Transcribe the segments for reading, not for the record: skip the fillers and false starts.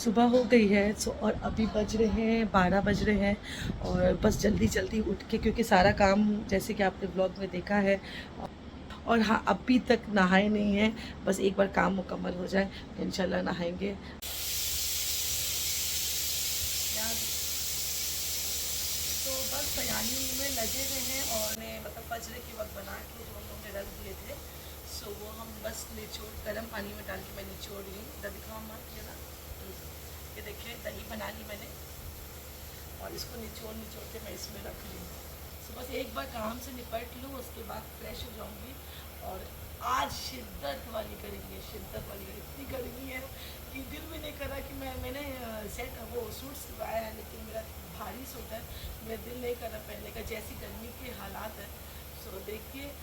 सुबह हो गई है और अभी बज रहे हैं 12 बज रहे हैं। और बस जल्दी जल्दी उठ के, क्योंकि सारा काम जैसे कि आपने ब्लॉग में देखा है। और हाँ, अभी तक नहाए नहीं हैं, बस एक बार काम मुकम्मल हो जाए इंशाल्लाह नहाएंगे। तो बस तैयारी में लगे हुए हैं और मतलब फजर के वक्त बना के जो हम लोग ने रख दिए थे, सो वो हम बस निचोड़ गर्म पानी में डाल के मैं निचोड़ ली। इधर दिखाओ मत, ये देखिए दही बना ली मैंने और इसको निचोड़ निचोड़ के मैं इसमें रख ली। सो बस एक बार काम से निपट लूँ, उसके बाद फ्रेश हो जाऊँगी। और आज शिद्दत वाली गर्मी है, शिद्दत वाली गर्मी, इतनी गर्मी है कि दिल भी नहीं कर रहा कि मैंने सेट वो सूट सिलवाया है, लेकिन मेरा भारी सूट है, मेरा दिल नहीं कर रहा पहनने का, जैसी गर्मी के हालात है। सो देखिए,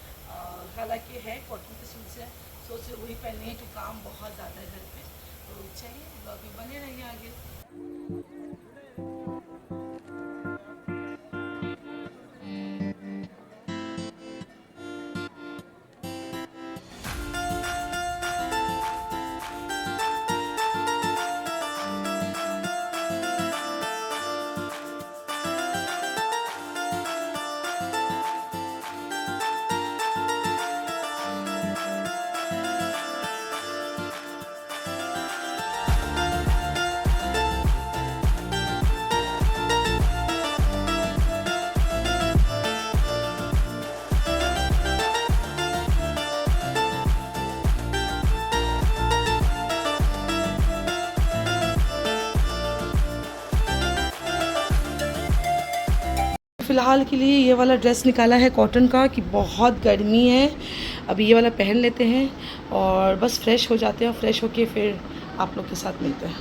हालांकि है कॉटन के सूट से, सोच रहे वही पहने हैं कि काम बहुत ज़्यादा है घर पे। तो चलिए ब्लॉग में बने रहिए आगे। फ़िलहाल के लिए ये वाला ड्रेस निकाला है कॉटन का कि बहुत गर्मी है। अभी ये वाला पहन लेते हैं और बस फ्रेश हो जाते हैं, और फ्रेश होके फिर आप लोग के साथ मिलते हैं।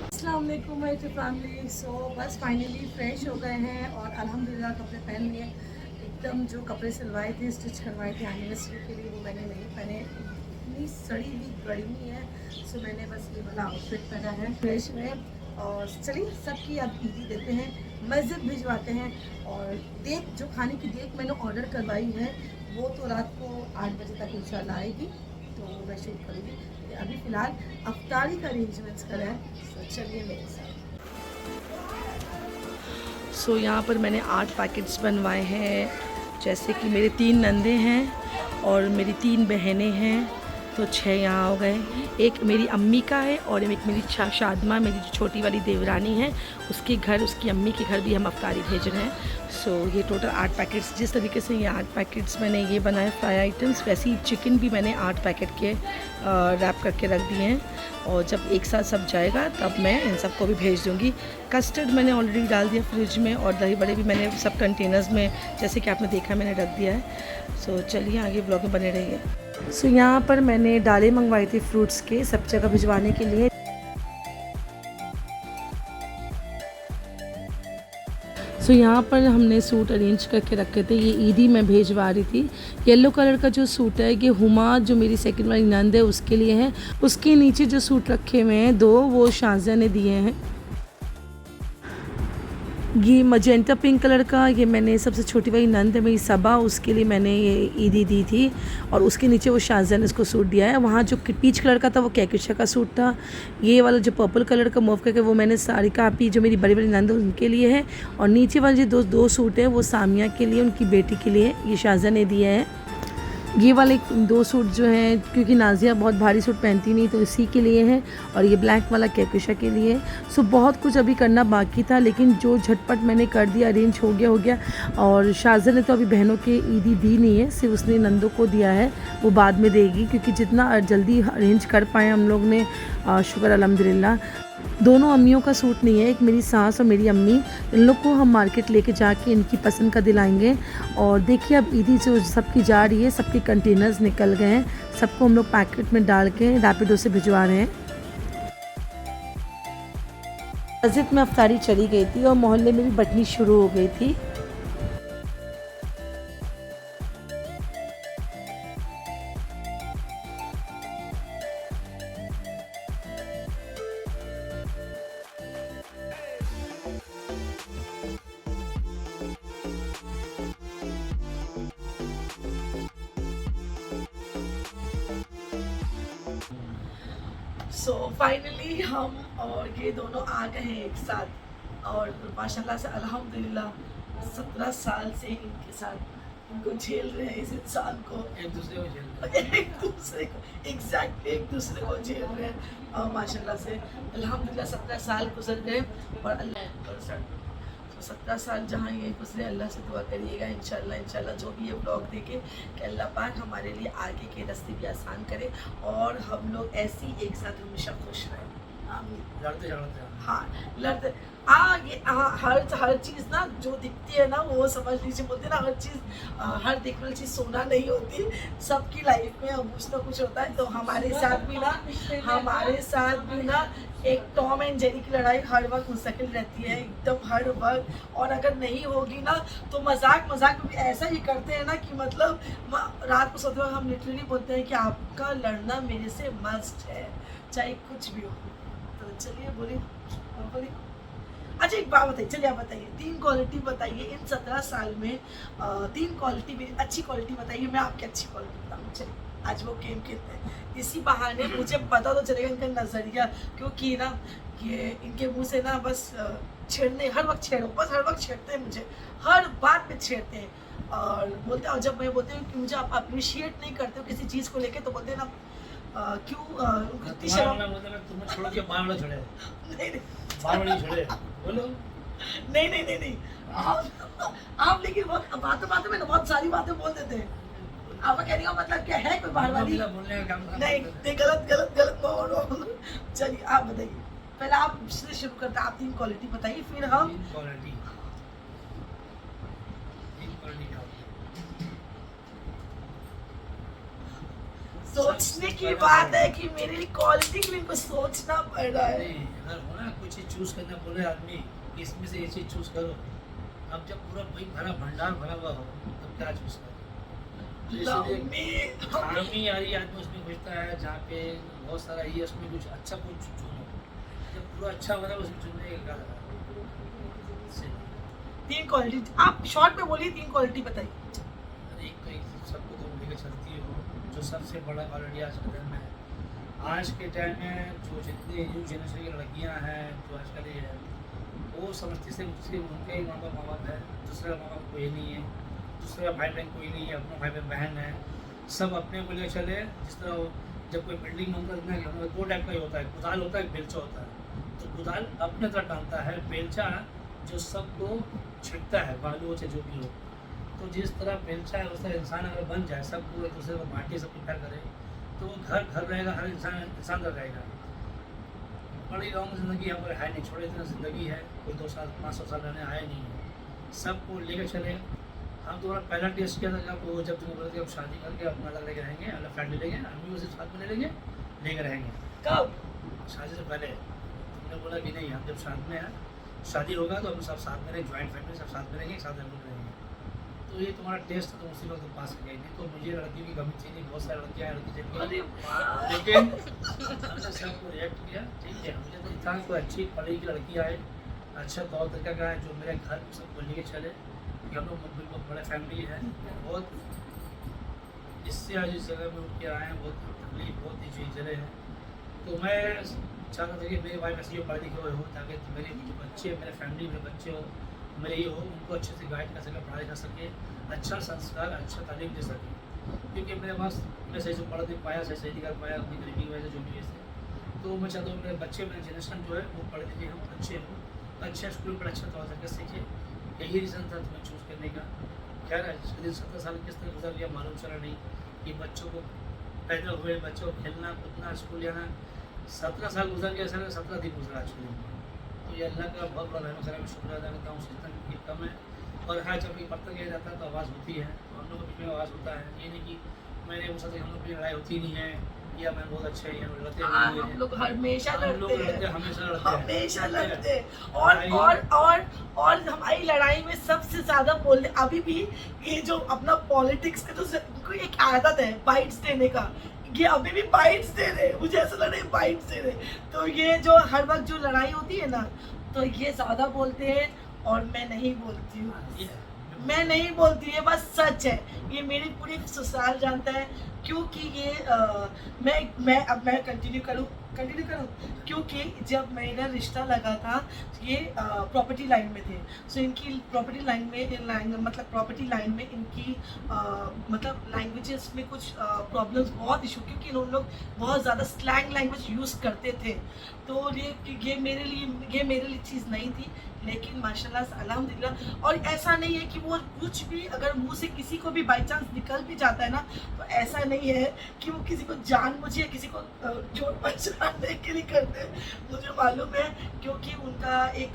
अस्सलाम वालेकुम माय फैमिली। सो बस फाइनली फ्रेश हो गए हैं और अल्हम्दुलिल्लाह कपड़े पहन लिए। एकदम जो कपड़े सिलवाए थे, स्टिच करवाए थे एनिवर्सरी के लिए, वो मैंने नहीं पहने। इतनी सड़ी हुई गर्मी है, सो मैंने बस ये वाला आउटफिट पहना है फ्रेश में। और चलिए सबकी अब ईदी देते हैं, मस्जिद भिजवाते हैं। और देख, जो खाने की देख मैंने ऑर्डर करवाई है, वो तो रात को 8 बजे तक इंशाल्लाह आएगी, तो मैं शूट करूँगी। अभी फ़िलहाल अफ्तारी का अरेंजमेंट्स करा है, तो चलिए मेरे साथ। सो यहाँ पर मैंने 8 पैकेट्स बनवाए हैं। जैसे कि मेरे 3 नंदे हैं और मेरी 3 बहनें हैं, तो 6 यहाँ हो गए। एक मेरी अम्मी का है और एक मेरी शादमा, मेरी जो छोटी वाली देवरानी है, उसके घर, उसकी अम्मी के घर भी हम अफ्तारी भेज रहे हैं। सो ये टोटल 8 पैकेट्स, जिस तरीके से ये 8 पैकेट्स मैंने ये बनाए फ्राई आइटम्स, वैसे ही चिकन भी मैंने 8 पैकेट के रैप करके रख दिए हैं। और जब एक साथ सब जाएगा तब मैं इन सबको भी भेज दूँगी। कस्टर्ड मैंने ऑलरेडी डाल दिया फ्रिज में, और दही बड़े भी मैंने सब कंटेनर्स में, जैसे कि आपने देखा, मैंने रख दिया है। सो चलिए आगे ब्लॉग में बने रहिए। सो यहाँ पर मैंने डालें मंगवाई थी फ्रूट्स के सब जगह भिजवाने के लिए। सो यहाँ पर हमने सूट अरेंज करके रखे थे, ये ईदी मैं भेजवा रही थी। येलो कलर का जो सूट है, ये हुमा जो मेरी सेकंड वाली नंद है उसके लिए है। उसके नीचे जो सूट रखे हुए हैं 2, वो शाज़िया ने दिए हैं। ये मजेंटा पिंक कलर का, ये मैंने सबसे छोटी वाली नंद है मेरी सबा, उसके लिए मैंने ये ईदी दी थी। और उसके नीचे वो शाज़िया ने इसको सूट दिया है। वहाँ जो पीच कलर का था वो कैकेशा का सूट था। ये वाला जो पर्पल कलर का मूव करके, वो मैंने सारिका आपी जो मेरी बड़ी बड़ी नंद है उनके लिए है। और नीचे वाले जो दो सूट है वो सामिया के लिए, उनकी बेटी के लिए ये शाज़िया ने दिए हैं। ये वाले 2 सूट जो हैं, क्योंकि नाजिया बहुत भारी सूट पहनती नहीं, तो इसी के लिए है। और ये ब्लैक वाला कैकुशा के लिए। सो बहुत कुछ अभी करना बाकी था, लेकिन जो झटपट मैंने कर दिया, अरेंज हो गया। और शाज़िया ने तो अभी बहनों के ईदी दी नहीं है, सिर्फ उसने नंदों को दिया है, वो बाद में देगी, क्योंकि जितना जल्दी अरेंज कर पाए हम लोग ने, शुक्र अल्हम्दुलिल्लाह। दोनों अम्मियों का सूट नहीं है, एक मेरी सास और मेरी अम्मी, इन लोग को हम मार्केट लेके जाके इनकी पसंद का दिलाएंगे। और देखिए अब ईदी जो सबकी जा रही है, सबके कंटेनर्स निकल गए हैं, सबको हम लोग पैकेट में डाल के रैपिडो से भिजवा रहे हैं। मस्जिद में अफ्तारी चली गई थी और मोहल्ले में भी बटनी शुरू हो गई थी। सो फाइनली हम ये दोनों आ गए हैं एक साथ और माशाल्लाह से अल्हम्दुलिल्लाह 17 साल से इनके साथ इनको झेल रहे हैं, इस इंसान को एक दूसरे को झेल रहे हैं। एक दूसरे को एग्जैक्टली एक दूसरे को झेल रहे हैं और माशाल्लाह से अल्हम्दुलिल्लाह 17 साल गुजर गए और अल्लाह 17 साल जहाँ ये गुजरे, अल्लाह से दुआ करिएगा इंशाल्लाह जो भी ये ब्लॉग देखे कि अल्लाह पाक हमारे लिए आगे के रास्ते भी आसान करे और हम लोग ऐसे ही एक साथ हमेशा खुश रहें। आमीन। लड़ते झगड़ते हैं। हाँ लड़ते ये हर चीज़ ना जो दिखती है ना वो समझ लीजिए, बोलते हैं ना हर चीज़ हर देखने वाली चीज़ सोना नहीं होती, सबकी लाइफ में कुछ ना कुछ होता है। तो हमारे साथ भी ना एक टॉम एंड जेरी की लड़ाई हर वक्त मुस्तकिल रहती है, एकदम हर वक्त। और अगर नहीं होगी ना तो मजाक में भी ऐसा ही करते हैं ना कि मतलब रात को सोते वक्त हम लिटरली बोलते हैं कि आपका लड़ना मेरे से मस्ट है चाहे कुछ भी हो। तो चलिए बोलिए। अच्छा एक बात बताइए, चलिए आप बताइए 3 क्वालिटी बताइए इन 17 साल में 3 क्वालिटी मेरी अच्छी क्वालिटी बताइए, मैं आपकी अच्छी क्वालिटी बताऊँ। चलिए आज वो गेम खेलते हैं, इसी बहाने मुझे पता तो चलेगा इनका नज़रिया, क्योंकि ना ये इनके मुंह से ना बस छेड़ने हर वक्त छेड़ते हैं मुझे, हर बात पे छेड़ते हैं और बोलते हैं। और जब मैं बोलती हूँ कि मुझे आप अप्रिशिएट नहीं करते हो किसी चीज़ को लेके तो बोलते हैं ना क्यों इतनी शर्म। तुम्हें छोड़ के बाहर वाला छोड़े नहीं बाहर वाली छोड़े बोलो। नहीं आप लेकिन बहुत बातों में बहुत सारी बातें बोल देते हैं। आपका कहने का मतलब क्या है, कोई बाहर वाली बोलने का काम नहीं गलत बोलो। चलिए आप बताइए, पहले आप से शुरू करते हैं, आप 3 क्वालिटी बताइए फिर हम क्वालिटी सोचने की बात है कि मेरे लिए क्वालिटी के लिए इनको सोचना पड़ रहा है। नहीं, अगर हो ना कुछ चीज चूज करना बोले आदमी कि इसमें से ये चीज चूज करो, अब जब पूरा वही भरा भंडार भरा हुआ हो तब क्या चूज करो। खामी आ रही आदमी उसमें घुसता है, जहाँ पे बहुत सारा ये उसमें कुछ अच्छा कुछ चुनो, जब पूरा अच्छा बना उसमें चुनने का क्या। 3 क्वालिटी आप शॉर्ट में बोलिए, 3 क्वालिटी बताइए। एक तो सबको तुम लेकर चलती हो, जो सबसे बड़ा क्वालिटी आज के टाइम में है। आज के टाइम में जो जितनी न्यू जनरेशन की लड़कियां हैं जो आजकल ये है वो समझती से उसके उनके ही माँ बाप है, दूसरा माँ बाप कोई नहीं है, दूसरा भाई बहन कोई नहीं है, अपना भाई बहन है, सब अपने को ले चले। जिस तरह जब कोई बिल्डिंग बनता है कि हमारा 2 टाइप का ही होता है, कुदाल होता है, बेलचा होता है। तो कुदाल अपने तरफ टानता है, बेलचा जो सबको छिड़ता है, बालू हो चाहे जो भी हो। तो जिस तरह बेलचा है उस तरह इंसान अगर बन जाए, सबको एक दूसरे को बांटे, सब प्यार करे, तो वो घर रहेगा, हर इंसान घर रहेगा। बड़ी लॉन्ग ज़िंदगी यहाँ पर है नहीं, छोटे इतना ज़िंदगी है, कोई 200-500 साल रहने आया नहीं है। सबको लेकर चले। हम तुम्हारा पहला टेस्ट किया था कि आपको जब तुमने बोला कि अब शादी करके अपना अलग लेके रहेंगे, अलग फैमिली लेंगे, हम भी उसी साथ में लेकर रहेंगे। कब? शादी से पहले तुमने बोला कि नहीं, हम जब साथ में हैं, शादी होगा तो हम सब साथ में रहेंगे, ज्वाइंट फैमिली सब साथ में रहेंगे, साथ में रहेंगे। तो ये तुम्हारा टेस्ट तो उसी वक्त पास कर गई। नहीं तो मुझे लड़की की कमी थी नहीं, बहुत सारी लड़कियाँ लड़की चली, लेकिन हमने सबको रिएक्ट किया। ठीक है, मुझे तो था कोई अच्छी पढ़ी की लड़की आए, अच्छा तौर तरीका का है, जो मेरे घर सबको लेके चले कि हम लोग बिल्कुल बड़े फैमिली है। बहुत इससे आज इस जगह में उठ के आए हैं, बहुत तकलीफ बहुत ही चले हैं। तो मैं चाहता था कि मेरी वाइफ ऐसी जो पढ़े लिखे हुए हो, ताकि मेरे जो बच्चे, मेरे फैमिली में बच्चे हो, मेरे ये हो, उनको अच्छे से गाइड कर सके, पढ़ाई कर सके, अच्छा संस्कार, अच्छा तालीम दे सके। क्योंकि मेरे पास मैं सही से पढ़ नहीं पाया, सही नहीं कर पाया अपनी गरीबी की वजह से, जो भी वजह। तो मैं चाहता हूँ मेरे बच्चे, मेरे जनरेशन जो है वो पढ़े लिखे हों, अच्छे हों, अच्छे स्कूल पर अच्छा तौर तरीके सीखे। यही रीज़न था तुम्हें चूज़ करने का। खैर इस 17 साल किस तरह गुजर गया मालूम चला नहीं कि बच्चों को पैदा हुए, बच्चों को खेलना कूदना, स्कूल जाना, 17 साल गुजर गया, सर 17 दिन गुजरा आज के दिन। तो ये अल्लाह का बहुत बड़ा रहमत है, मैं शुक्र अदा करता हूँ। जितना कम है और हाँ, जब भी पढ़ता गया जाता है तो आवाज़ होती है, तो हम लोग के बीच में आवाज़ होता है। ये नहीं कि मैंने उनसे हम लोग की लड़ाई होती नहीं है, या मैं बहुत अच्छे हैं, लड़ते हम लोग हमेशा लड़ते हैं, हमेशा लड़ते हैं। और हमारी लड़ाई में सबसे ज़्यादा बोलने अभी भी ये जो अपना पॉलिटिक्स का जो एक आदत है बाइट्स देने का, ये अभी भी बाइट्स दे रहे, मुझे ऐसा लग रहा है बाइट्स दे रहे। तो ये जो हर वक्त जो लड़ाई होती है ना, तो ये ज़्यादा बोलते हैं और मैं नहीं बोलती हूँ, मैं नहीं बोलती, ये बस सच है। ये मेरी पूरी ससुराल जानता है, क्योंकि ये अब मैं कंटिन्यू करूँ कंटिन्यू करो। क्योंकि जब मेरा रिश्ता लगा था ये प्रॉपर्टी लाइन में थे, सो इनकी प्रॉपर्टी लाइन में मतलब प्रॉपर्टी लाइन में इनकी मतलब लैंग्वेजेस में कुछ प्रॉब्लम्स बहुत इशू, क्योंकि इन लोग बहुत ज़्यादा स्लैंग लैंग्वेज यूज़ करते थे। तो ये मेरे लिए चीज़ नहीं थी, लेकिन माशाल्लाह से अल्हम्दुलिल्लाह। और ऐसा नहीं है कि वो कुछ भी अगर मुंह से किसी को भी बाई चांस निकल भी जाता है ना, तो ऐसा नहीं है कि वो किसी को जानबूझ या किसी को चोट पहुंचाने के लिए करते हैं। मुझे मालूम है, क्योंकि उनका एक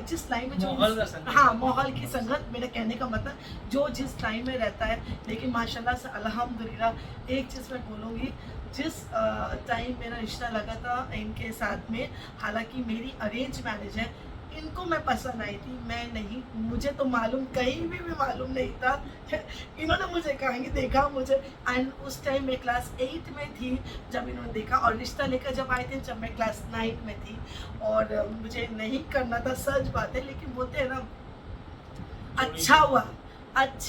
जिस लाइन में जो माहौल का संगत। हाँ, माहौल की संगत, मेरा कहने का मतलब जो जिस लाइन में रहता है। लेकिन माशाल्लाह से अल्हम्दुलिल्लाह एक चीज़ मैं बोलूँगी, जिस टाइम मेरा रिश्ता लगा था इनके साथ में, हालांकि मेरी अरेंज मैरिज है, इनको मैं पसंद आई थी, मैं नहीं, मुझे तो मालूम कहीं भी मालूम नहीं था। इन्होंने मुझे कहीं देखा मुझे, एंड उस टाइम मैं क्लास 8 में थी जब इन्होंने देखा, और रिश्ता लेकर जब आए थे जब मैं क्लास 9 में थी, और मुझे नहीं करना था, सच बात है। लेकिन बोलते हैं ना, अच्छा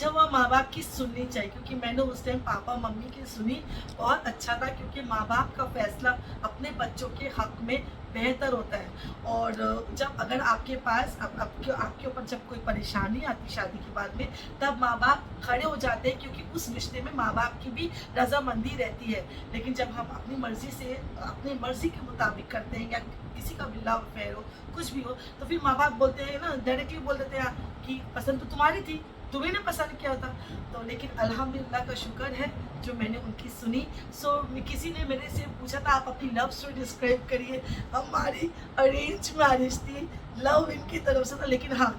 हुआ माँ बाप की सुननी चाहिए, क्योंकि मैंने उस टाइम पापा मम्मी की सुनी, बहुत अच्छा था। क्योंकि माँ बाप का फैसला अपने बच्चों के हक में बेहतर होता है। और जब अगर आपके पास आपके ऊपर जब कोई परेशानी आती शादी के बाद में, तब माँ बाप खड़े हो जाते हैं, क्योंकि उस रिश्ते में माँ बाप की भी रजामंदी रहती है। लेकिन जब हम अपनी मर्जी से अपनी मर्जी के मुताबिक करते हैं, या किसी का भी लव अफेयर हो, कुछ भी हो, तो फिर माँ बाप बोलते हैं ना, डायरेक्टली बोल देते हैं कि पसंद तो तुम्हारी थी, तुम्हें ने पसंद किया था। तो लेकिन अल्हम्दुलिल्लाह का शुक्र है जो मैंने उनकी सुनी। सो किसी ने मेरे से पूछा था आप अपनी लव स्टोरी डिस्क्राइब करिए। हमारी अरेंज मैरिज थी, लव इनकी तरफ से था। लेकिन हाँ,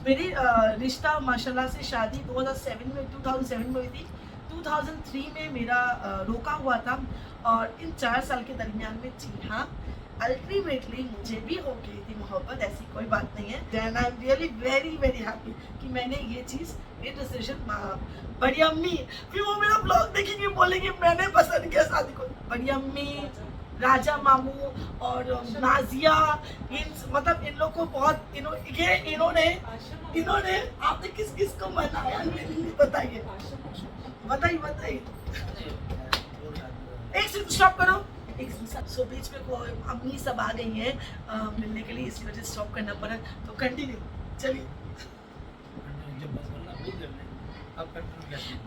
मेरी रिश्ता माशाल्लाह से शादी 2007 में हुई थी। 2003 में मेरा रोका हुआ था, और इन 4 साल के दरमियान में, जी हाँ, अल्टीमेटली मुझे भी हो गई थी मोहब्बत, ऐसी कोई बात नहीं है। Then I am really very very happy कि मैंने ये डिसीजन, बड़ी अम्मी, फिर वो मेरा ब्लॉग देखेंगे, बोलेंगे मैंने पसंद किया शादी को। बड़ी अम्मी, राजा मामू और नाजिया, मतलब इन लोग को बहुत इन्होंने आपने किस किस को मनाया, बताइए। एक सेकंड स्टॉप करो। सो बीच में अम्मी सब आ गई हैं मिलने के लिए, इसी वजह से स्टॉप करना पड़ा। तो कंटिन्यू, चलिए।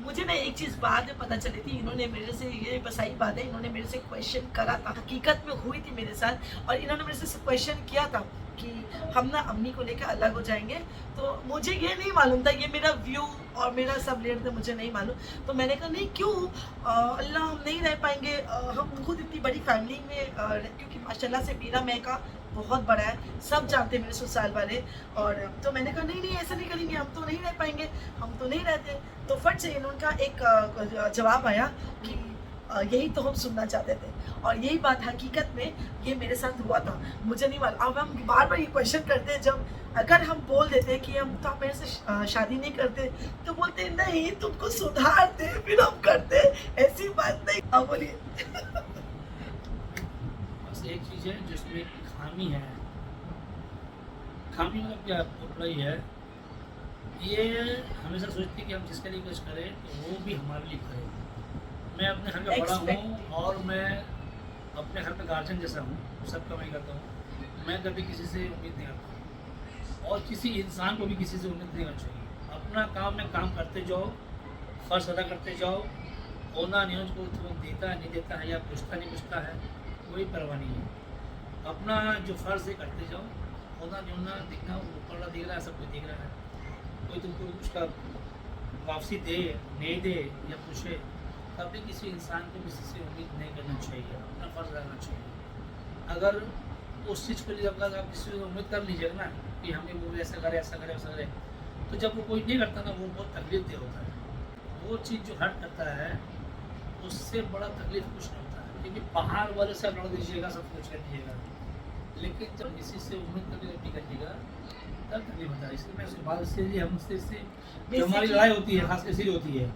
मुझे ना एक चीज़ बाद में पता चली थी, इन्होंने मेरे से, ये बसाई बात है, इन्होंने मेरे से क्वेश्चन करा था, हकीकत में हुई थी मेरे साथ, और इन्होंने मेरे से क्वेश्चन किया था कि हम ना अम्मी को लेकर अलग हो जाएंगे। तो मुझे ये नहीं मालूम था, ये मेरा व्यू और मेरा सब लेट थे, मुझे नहीं मालूम। तो मैंने कहा नहीं, क्यों अल्लाह, हम नहीं रह पाएंगे, हम खुद इतनी बड़ी फैमिली में, क्योंकि माशाल्लाह से मेरा मैका बहुत बड़ा है, सब जानते हैं मेरे ससुराल वाले। और तो मैंने कहा नहीं ऐसा नहीं करेंगे, हम तो नहीं रह पाएंगे, हम तो नहीं रहते। तो फट से इनका एक जवाब आया कि यही तो हम सुनना चाहते थे, और यही बात हकीकत में ये मेरे साथ हुआ था, मुझे नहीं मालूम। अब हम बार बार ये क्वेश्चन करते हैं, जब अगर हम बोल देते कि हम तो आप मेरे से शादी नहीं करते, तो बोलते नहीं तुमको सुधारते फिर हम करते, ऐसी बात नहीं। अब बोलिए। बस एक चीज़ है जिसमें खामी है, खामी मतलब क्या, थोड़ा ही है, ये हमेशा सोचती है कि हम जिसके लिए कुछ करें तो वो भी हमारे लिए करे। मैं अपने घर में बड़ा हूँ, और मैं अपने घर में गार्जियन जैसा हूँ, सब कमाई करता हूँ। मैं कभी किसी से उम्मीद नहीं करता, और किसी इंसान को भी किसी से उम्मीद नहीं करनी चाहिए। अपना काम में काम करते जाओ, फ़र्ज अदा करते जाओ, होना नहीं उसको तुम्हें देता है नहीं देता है, या पूछता नहीं पूछता है, कोई परवाह नहीं है। अपना जो फ़र्ज़ है करते जाओ, होना नहीं होना दिखना ऊपर वाला दिख रहा है, सब कुछ दिख रहा है। कोई तुमको उसका वापसी दे नहीं दे या पूछे, कभी किसी इंसान को किसी से उम्मीद नहीं करना चाहिए, अपना फ़र्ज़ करना चाहिए। अगर उस चीज़ के लिए अगर आप किसी से उम्मीद कर लीजिएगा ना कि हमें वो ऐसा करे ऐसा करे वैसा करे, तो जब वो कोई नहीं करता ना, वो बहुत तकलीफ दे होता है। वो चीज़ जो हर्ट करता है, उससे बड़ा तकलीफ कुछ नहीं होता है। क्योंकि पहाड़ वाले से लड़ दीजिएगा, सब कुछ कर दीजिएगा, लेकिन जब किसी से उम्मीद करके नहीं करिएगा तब तकलीफ होता है। इसलिए मैं उसके बाद से हम उससे जो हमारी लड़ाई होती है, खास इसलिए होती है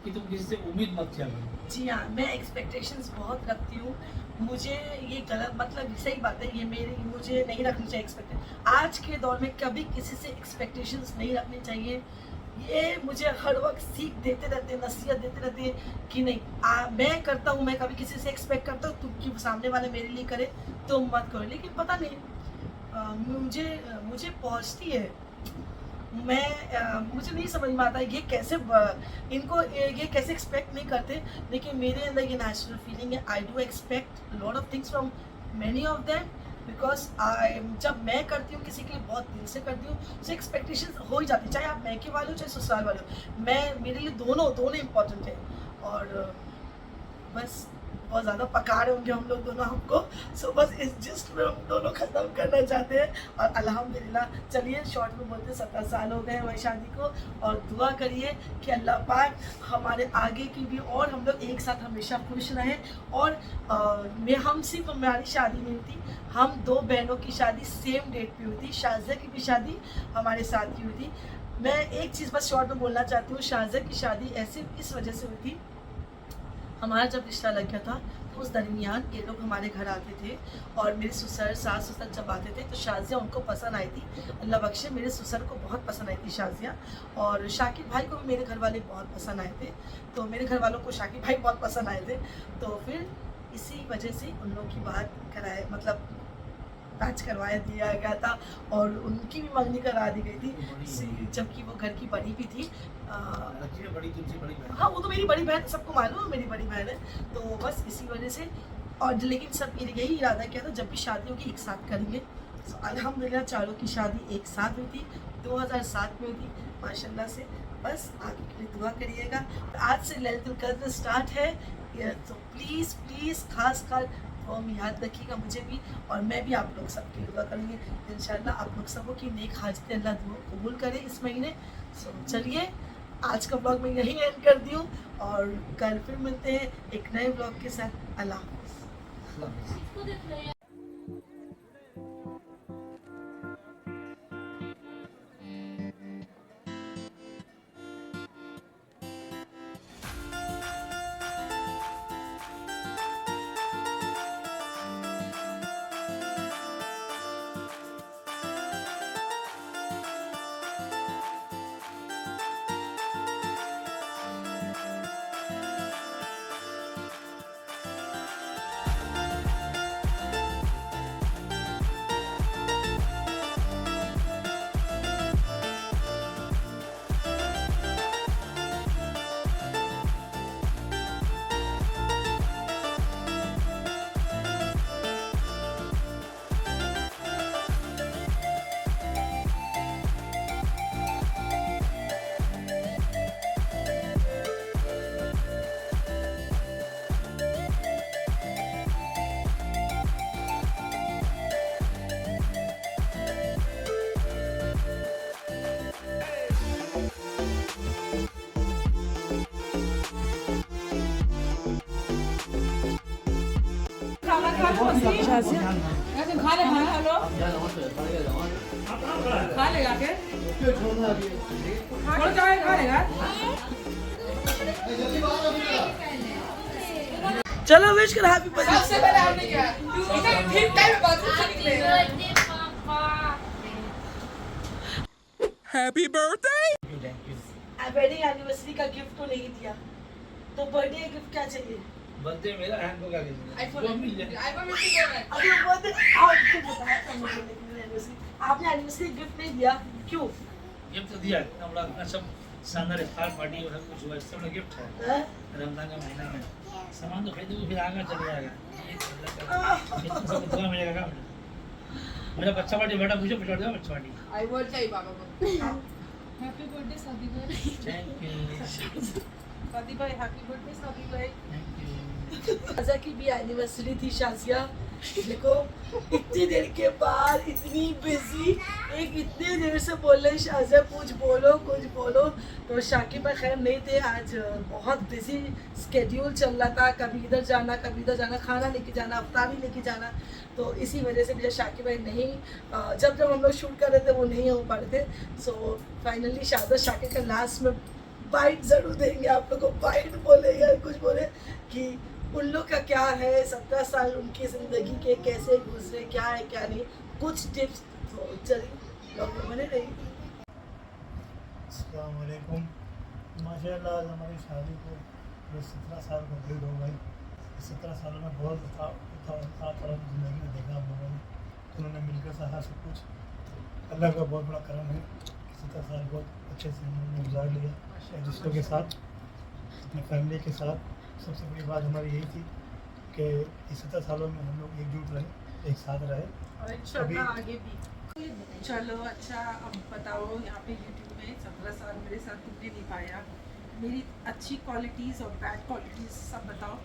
कि तुम किसी से उम्मीद मत किया करो। जी हाँ, मैं एक्सपेक्टेशंस बहुत रखती हूँ। मुझे ये गलत, मतलब सही बात है, ये मुझे नहीं रखनी चाहिए एक्सपेक्टेशन। आज के दौर में कभी किसी से एक्सपेक्टेशंस नहीं रखनी चाहिए। ये मुझे हर वक्त सीख देते रहते हैं, नसीहत देते रहते हैं कि नहीं मैं करता हूँ, मैं कभी किसी से एक्सपेक्ट करता हूँ तुम कि सामने वाले मेरे लिए करे तो मत करो, लेकिन पता नहीं मुझे पहुँचती है, मुझे नहीं समझ में आता ये कैसे इनको ये कैसे एक्सपेक्ट नहीं करते, लेकिन मेरे अंदर ये नेचुरल फीलिंग है। I do expect lot of things from many of them because जब मैं करती हूँ किसी के लिए बहुत दिल से करती हूँ तो एक्सपेक्टेशन हो ही जाती है, चाहे आप मैके वाले हो चाहे ससुराल वाले हो। मेरे लिए दोनों इंपॉर्टेंट है। और बस बहुत ज़्यादा पका रहे होंगे हम लोग दोनों हमको, सो बस इस जिस्ट में हम दोनों ख़त्म करना चाहते हैं। और अल्हम्दुलिल्लाह चलिए शॉर्ट में बोलते 17 साल हो गए हमारी शादी को, और दुआ करिए कि अल्लाह पाक हमारे आगे की भी और हम लोग एक साथ हमेशा खुश रहें। और हम सिर्फ हमारी शादी नहीं थी, हम 2 बहनों की शादी सेम डेट पे हुई थी, शाज़ा की भी शादी हमारे साथ ही हुई थी। मैं एक चीज़ बस शॉर्ट में बोलना चाहती हूँ, शाज़ा की शादी ऐसे इस वजह से हुई थी, हमारा जब रिश्ता लग गया था तो उस दरमियान ये लोग हमारे घर आते थे और मेरे ससुर सास ससुर जब आते थे तो शाज़िया उनको पसंद आई थी। अल्लाह बख्शे मेरे ससुर को बहुत पसंद आई थी शाज़िया, और शाकिब भाई को भी मेरे घर वाले बहुत पसंद आए थे, तो मेरे घर वालों को शाकिब भाई बहुत पसंद आए थे। तो फिर इसी वजह से उन लोगों की बात कराए मतलब मैच करवाया दिया गया था, और उनकी भी मंगनी करा दी गई थी जबकि वो घर की बड़ी भी थी। बड़ी तुमसे बड़ी बहन। हाँ वो तो मेरी बड़ी बहन, सबको मालूम है मेरी बड़ी बहन है, तो बस इसी वजह से। और लेकिन सब यही इरादा किया था जब भी शादी होगी एक साथ करेंगे। तो अल्हम्दुलिल्लाह चारों की शादी एक साथ हुई थी, 2007 में हुई थी माशाल्लाह से। बस आगे के लिए दुआ करिएगा। तो आज से लैलतुल कद्र स्टार्ट है, तो प्लीज़ खास हम याद रखिएगा मुझे भी, और मैं भी आप लोग सबके दुआ करेंगे इंशाल्लाह। आप लोग सबको की नेक हाजत अल्लाह दुआ कबूल करे इस महीने। सो चलिए आज का ब्लॉग मैं यहीं एंड कर दी हूँ, और कल फिर मिलते हैं एक नए ब्लॉग के साथ। अल्लाह हाफ़िज़। शाज़िया खा ले खा लो खा लेगा के छोड़ जाए खा लेगा। चलो विश कर हैप्पी बर्थडे। सबसे पहले हमने क्या इधर ठीक टाइम बाथरूम से निकले। Happy birthday! वेडिंग एनिवर्सरी का गिफ्ट तो नहीं दिया, तो बर्थडे गिफ्ट क्या चाहिए? बर्थडे मेरा हैंड को क्या कीजिए आईफोन मिल जाए। आईफोन मिल गया। अभी बर्थडे आपको बताया था मुझे, लेकिन एनिवर्सरी आपने एनिवर्सरी गिफ्ट नहीं दिया क्यों? गिफ्ट तो दिया इतना बड़ा इतना सब शानदार इफ्तार पार्टी और सब कुछ हुआ, इससे बड़ा गिफ्ट है हैं? रमजान का महीना में। सामान तो खरीदोगे फिर आगे चले जाएगा, इतना सब दुआ मिलेगा क्या मुझे। मेरा बच्चा पार्टी बेटा पूछो पिछड़ जाओ बच्चा पार्टी। आईफोन चाहिए पापा को। हैप्पी बर्थडे सभी भाई। थैंक यू सभी भाई हैप्पी बर्थडे सभी भाई। Thank you. शाज़िया की भी एनिवर्सरी थी। शाज़िया देखो इतनी देर के बाद इतनी बिजी, एक इतने देर से बोल रहे शाज़िया कुछ बोलो, तो शाकिब भाई खैर नहीं थे आज, बहुत बिजी स्केड्यूल चल रहा था, कभी इधर जाना कभी इधर जाना, खाना लेके जाना अफ्तारी लेके जाना, तो इसी वजह से मुझे शाकिब भाई नहीं जब हम लोग शूट कर रहे थे वो नहीं हो पा रहे थे। सो फाइनली शाकिब का लास्ट में बाइट ज़रूर देंगे आप लोग को, बाइट बोलेगा कुछ बोले कि उन लोग का क्या है 17 साल उनकी ज़िंदगी के कैसे गुजरे, क्या है क्या नहीं, कुछ टिप्स। तो चलिए लोग बने रहिए। अस्सलाम वालेकुम। माशाल्लाह आज हमारी शादी को 17 साल कंप्लीट हो गए। 17 सालों में बहुत उतार ज़िंदगी में देखा हम लोगों ने, उन्होंने मिलकर सहा सब कुछ। अल्लाह का बहुत बड़ा करम है। 17 साल बहुत अच्छे से हम लोगों ने गुजार लिया एक दूसरे के साथ, अपने फैमिली के साथ। सबसे बड़ी बात हमारी यही थी कि इस 17 सालों में हम लोग एकजुट रहे, एक साथ रहे। और इंशाल्लाह आगे भी। चलो अच्छा, अब बताओ यहाँ पे यूट्यूब में 17 साल मेरे साथ तुमने निभाया, मेरी अच्छी क्वालिटीज़ और बैड क्वालिटीज़ सब बताओ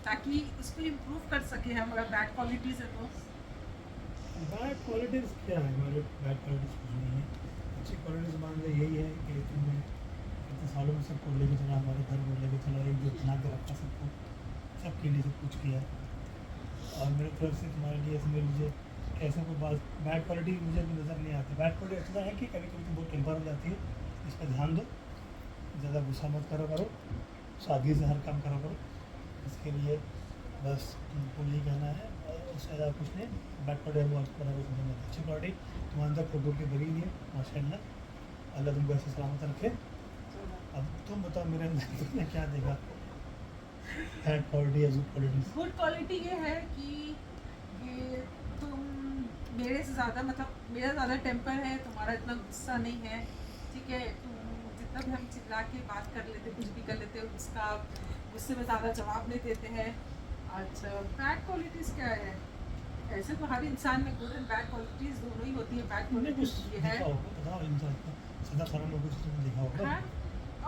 ताकि इसको इम्प्रूव कर सके हम। अगर बैड क्वालिटीज़ है तो बैड क्वालिटीज़ क्या है? हमारे बैड क्वालिटीज़ कुछ नहीं है। अच्छी क्वालिटीज़ मान लो यही है कि तुमने इतने सालों में सबको लेके चला, हमारे घर को लेके चला, एक जो बना के रखा सबको, सबके लिए सब कुछ किया। और मेरी तरफ से तुम्हारे लिए समझ लीजिए ऐसा कोई बात बैड क्वालिटी मुझे भी नज़र नहीं आती। बैड क्वालिटी इतना है कि कभी कभी तो बहुत टेम्पर हो जाती है, इस पर ध्यान दो, ज़्यादा गुस्सा मत करो, सादगी से हर काम करो। इसके लिए बस तुमको यही कहना है, और उससे ज़्यादा कुछ नहीं। बैड क्वालिटी वो आपको कुछ नहीं है। अच्छी क्वालिटी तुम्हारे अंदर खूब की भरी हुई है माशाल्लाह। अल्लाह तुमको ऐसे सलामत रखे। अब तुम बताओ मेरे अंदर तुमने क्या देखा बैड क्वालिटी या गुड क्वालिटीज़? गुड क्वालिटी ये है कि ये तुम मेरे से ज़्यादा, मतलब मेरा ज़्यादा टेम्पर है, तुम्हारा इतना गुस्सा नहीं है, ठीक है। तुम जितना भी हम चिल्ला के बात कर लेते, कुछ भी कर लेते, उसका गुस्से में ज़्यादा जवाब नहीं देते हैं। अच्छा, बैड क्वालिटीज़ क्या है? ऐसे तो हर इंसान में गुड एंड बैड क्वालिटीज़ दोनों ही होती है। बैड तुमने कुछ क्वालिटीज़ ये है, देखा होगा, बताओ इंसान को 17 सालों में कुछ तुमने देखा होगा। हाँ,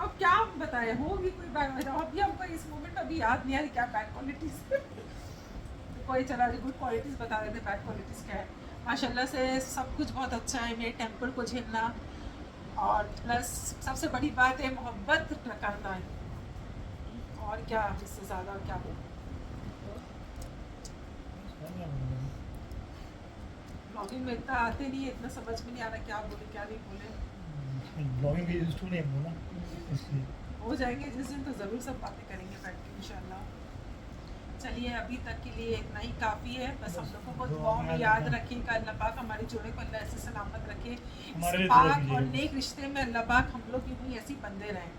अब क्या हम बताएं, होगी कोई बैड, अभी हमको इस मोमेंट अभी याद नहीं आ रही क्या बैड क्वालिटीज़ तो कोई चला रही, गुड क्वालिटीज़ बता रहे थे। बैड क्वालिटीज़ क्या है? माशाल्लाह से सब कुछ बहुत अच्छा है, मेरे टेम्पर को झेलना, और प्लस सबसे बड़ी बात है मोहब्बत करना है। और क्या इससे ज़्यादा क्या बोलूं? ब्लॉगिंग में इतना आते नहीं है, इतना समझ में नहीं आ रहा क्या बोले क्या नहीं बोले। ब्लॉगिंग की यूज़ टू नहीं है ना, इसलिए हो जाएंगे जिस दिन तो ज़रूर सब बातें करेंगे बैठ के इंशाल्लाह। चलिए अभी तक के लिए इतना ही काफ़ी है। बस हम लोगों को दुआओं में याद रखिएगा। अल्लाह पाक हमारे जोड़े को अल्लाह ऐसे सलामत रखे, हमारे लिए इस दुआ पाक कीजिएगा। और नेक रिश्ते में अल्लाह पाक हम लोग यूँ ही ऐसे ही बंधे रहें।